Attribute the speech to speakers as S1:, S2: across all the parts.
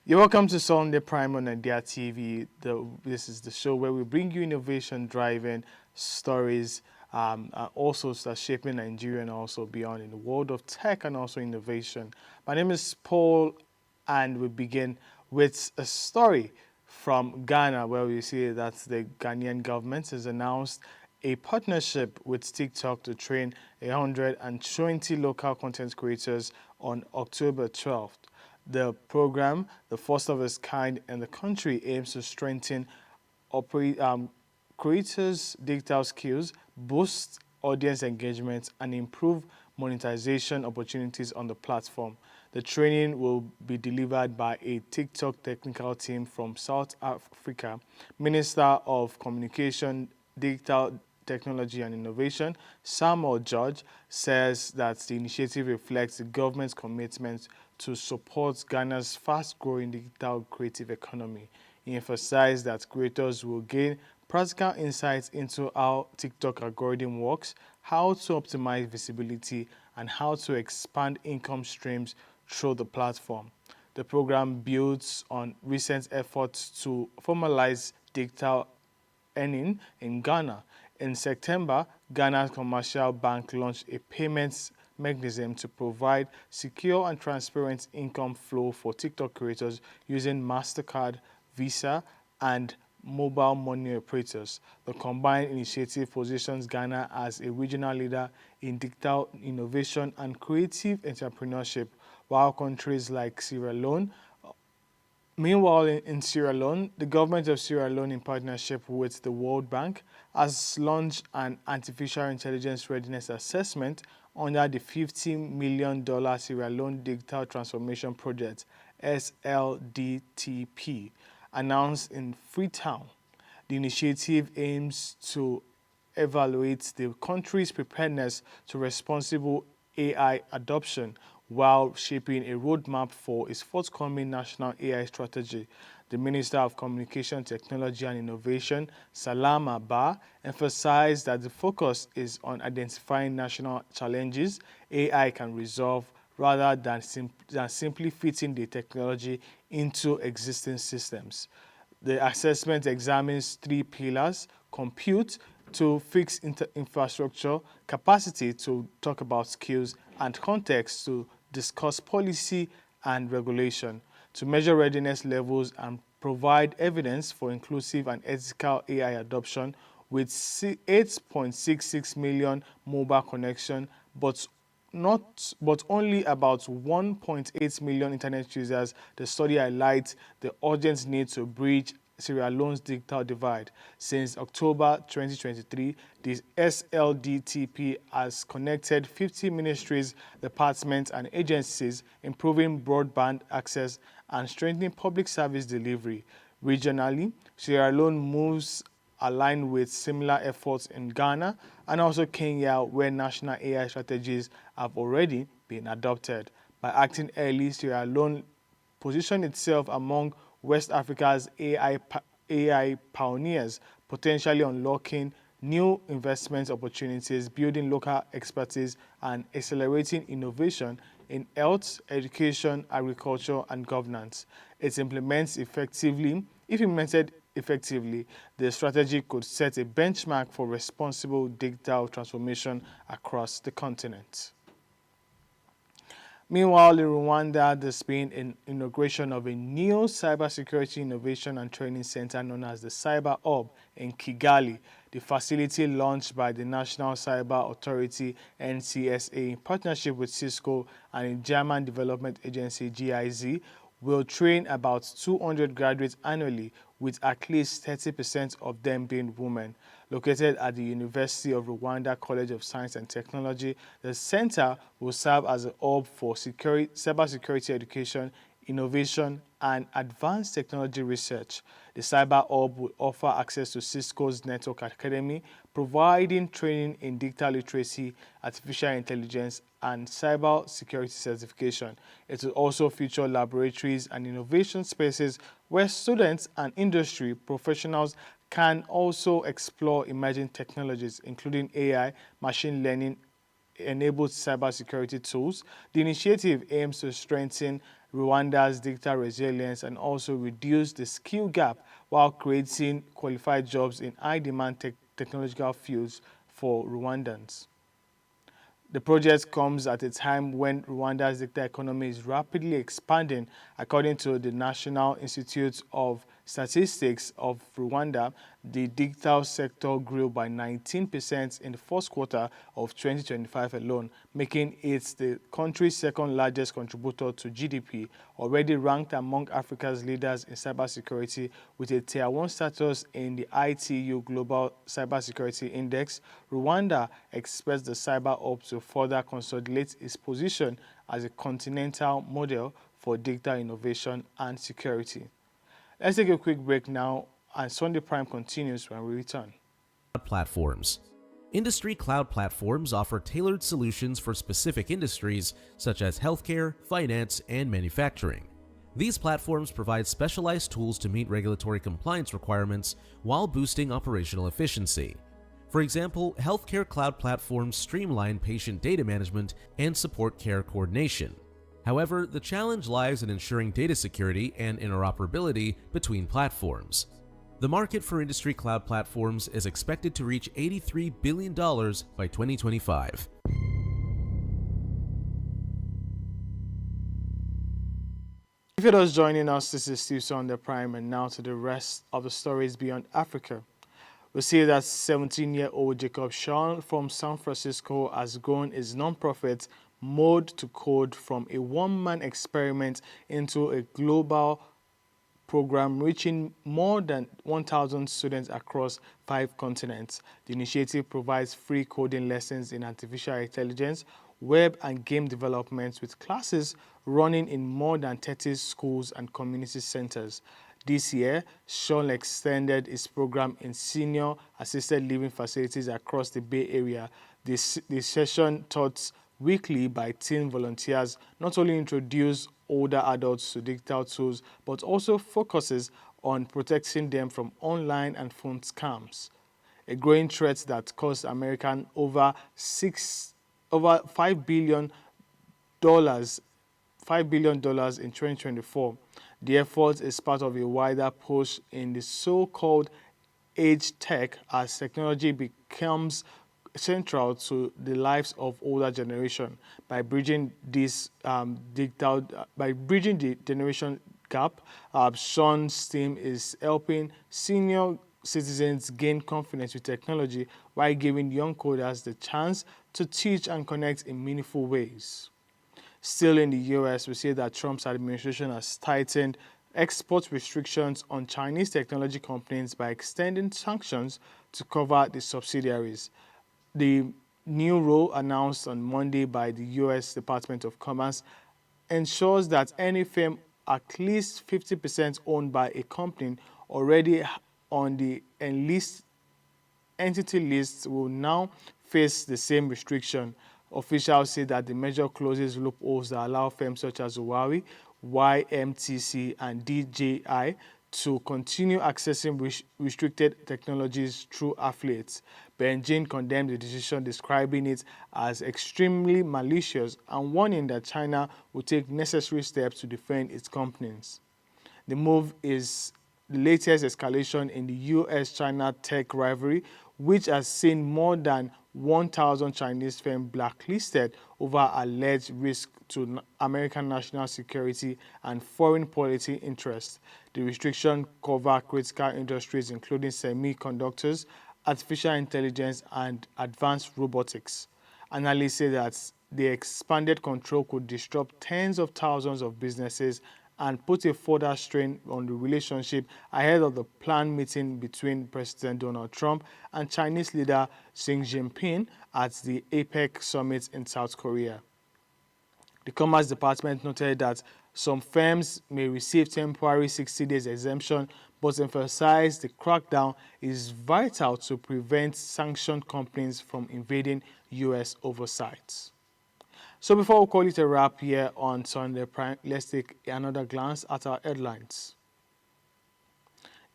S1: You're welcome to Sunday Prime on Nadia TV. This is the show where we bring you innovation-driving stories, also that shaping Nigeria and also beyond in the world of tech and also innovation. My name is Paul, and we begin with a story from Ghana, where we see that the Ghanaian government has announced a partnership with TikTok to train 120 local content creators on October 12th. The program, the first of its kind in the country, aims to strengthen creators' digital skills, boost audience engagement, and improve monetization opportunities on the platform. The training will be delivered by a TikTok technical team from South Africa. Minister of Communication, Digital Technology and Innovation, Samuel George, says that the initiative reflects the government's commitment to support Ghana's fast-growing digital creative economy. He emphasized that creators will gain practical insights into how TikTok algorithm works, how to optimize visibility, and how to expand income streams through the platform. The program builds on recent efforts to formalize digital earning in Ghana. In September, Ghana's Commercial Bank launched a payments mechanism to provide secure and transparent income flow for TikTok creators using MasterCard, Visa, and mobile money operators. The combined initiative positions Ghana as a regional leader in digital innovation and creative entrepreneurship, while countries like Sierra Leone. Meanwhile, in Sierra Leone, the government of Sierra Leone, in partnership with the World Bank, has launched an artificial intelligence readiness assessment under the $50 million Sierra Leone Digital Transformation Project, SLDTP, announced in Freetown. The initiative aims to evaluate the country's preparedness to responsible AI adoption while shaping a roadmap for its forthcoming national AI strategy. The Minister of Communication, Technology and Innovation, Salama Ba, emphasized that the focus is on identifying national challenges AI can resolve rather than simply fitting the technology into existing systems. The assessment examines three pillars: compute to fix infrastructure, capacity to talk about skills, and context to discuss policy and regulation, to measure readiness levels and provide evidence for inclusive and ethical AI adoption. With 8.66 million mobile connections, but only about 1.8 million internet users, the study highlights the urgent need to bridge Sierra Leone's digital divide. Since October 2023, the SLDTP has connected 50 ministries, departments, and agencies, improving broadband access and strengthening public service delivery. Regionally, Sierra Leone moves align with similar efforts in Ghana and also Kenya, where national AI strategies have already been adopted. By acting early, Sierra Leone positioned itself among West Africa's AI pioneers, potentially unlocking new investment opportunities, building local expertise, and accelerating innovation in health, education, agriculture, and governance. If implemented effectively, the strategy could set a benchmark for responsible digital transformation across the continent. Meanwhile, in Rwanda, there's been an inauguration of a new cybersecurity innovation and training center known as the Cyber Hub in Kigali. The facility, launched by the National Cyber Authority (NCSA) in partnership with Cisco and the German development agency GIZ, will train about 200 graduates annually, with at least 30% of them being women. Located at the University of Rwanda College of Science and Technology, the center will serve as a hub for cybersecurity education, innovation, and advanced technology research. The Cyber Hub will offer access to Cisco's Network Academy, providing training in digital literacy, artificial intelligence, and cyber security certification. It will also feature laboratories and innovation spaces where students and industry professionals can also explore emerging technologies, including AI, machine learning, enabled cybersecurity tools. The initiative aims to strengthen Rwanda's digital resilience and also reduce the skill gap while creating qualified jobs in high-demand technological fields for Rwandans. The project comes at a time when Rwanda's digital economy is rapidly expanding. According to the National Institute of Statistics of Rwanda, the digital sector grew by 19% in the first quarter of 2025 alone, making it the country's second largest contributor to GDP, already ranked among Africa's leaders in cybersecurity with a Tier 1 status in the ITU Global Cybersecurity Index. Rwanda expects the cyber hub to further consolidate its position as a continental model for digital innovation and security. Let's take a quick break now, and Sunday Prime continues when we return.
S2: Platforms. Industry cloud platforms offer tailored solutions for specific industries such as healthcare, finance, and manufacturing. These platforms provide specialized tools to meet regulatory compliance requirements while boosting operational efficiency. For example, healthcare cloud platforms streamline patient data management and support care coordination. However, the challenge lies in ensuring data security and interoperability between platforms. The market for industry cloud platforms is expected to reach $83 billion by 2025.
S1: If you're just joining us, this is Steve Sunday Prime, and now to the rest of the stories beyond Africa. We see that 17-year-old Jacob Shaw from San Francisco has grown his nonprofit Mode to Code from a one-man experiment into a global program reaching more than 1,000 students across 5 continents. The initiative provides free coding lessons in artificial intelligence, web and game development with classes running in more than 30 schools and community centers. This year, Sean extended his program in senior assisted living facilities across the Bay Area. This session taught weekly by teen volunteers not only introduce older adults to digital tools, but also focuses on protecting them from online and phone scams, a growing threat that cost America over $5 billion in 2024. The effort is part of a wider push in the so-called age tech as technology becomes central to the lives of older generation. By bridging this the generation gap, Sean's team is helping senior citizens gain confidence with technology while giving young coders the chance to teach and connect in meaningful ways. Still in the U.S., we see that Trump's administration has tightened export restrictions on Chinese technology companies by extending sanctions to cover the subsidiaries. The new rule announced on Monday by the U.S. Department of Commerce ensures that any firm at least 50% owned by a company already on the entity list will now face the same restriction. Officials say that the measure closes loopholes that allow firms such as Huawei, YMTC, and DJI to continue accessing restricted technologies through affiliates. Beijing condemned the decision, describing it as extremely malicious and warning that China will take necessary steps to defend its companies. The move is the latest escalation in the U.S.-China tech rivalry, which has seen more than 1,000 Chinese firms blacklisted over alleged risk to American national security and foreign policy interests. The restrictions cover critical industries including semiconductors, artificial intelligence, and advanced robotics. Analysts say that the expanded control could disrupt tens of thousands of businesses and put a further strain on the relationship ahead of the planned meeting between President Donald Trump and Chinese leader Xi Jinping at the APEC summit in South Korea. The Commerce Department noted that some firms may receive temporary 60 days exemption, but emphasized the crackdown is vital to prevent sanctioned companies from invading U.S. oversight. So before we call it a wrap here on Sunday Prime, let's take another glance at our headlines.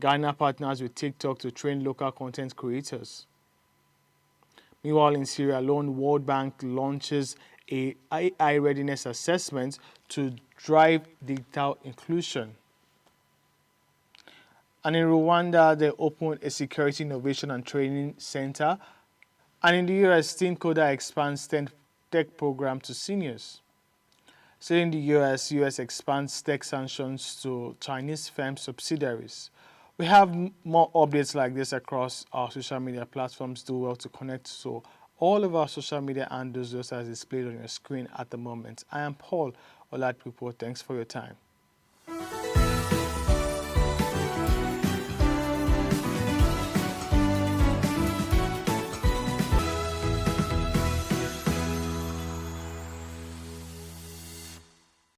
S1: Ghana partners with TikTok to train local content creators. Meanwhile, in Sierra Leone, World Bank launches a AI readiness assessment to drive digital inclusion. And in Rwanda, they opened a security innovation and training center. And in the US, Teen Coda expands tech program to seniors. So in the US expands tech sanctions to Chinese firm subsidiaries. We have more updates like this across our social media platforms. Do well to connect to all of our social media handles just as displayed on your screen at the moment. I am Paul Oladipo. Thanks for your time.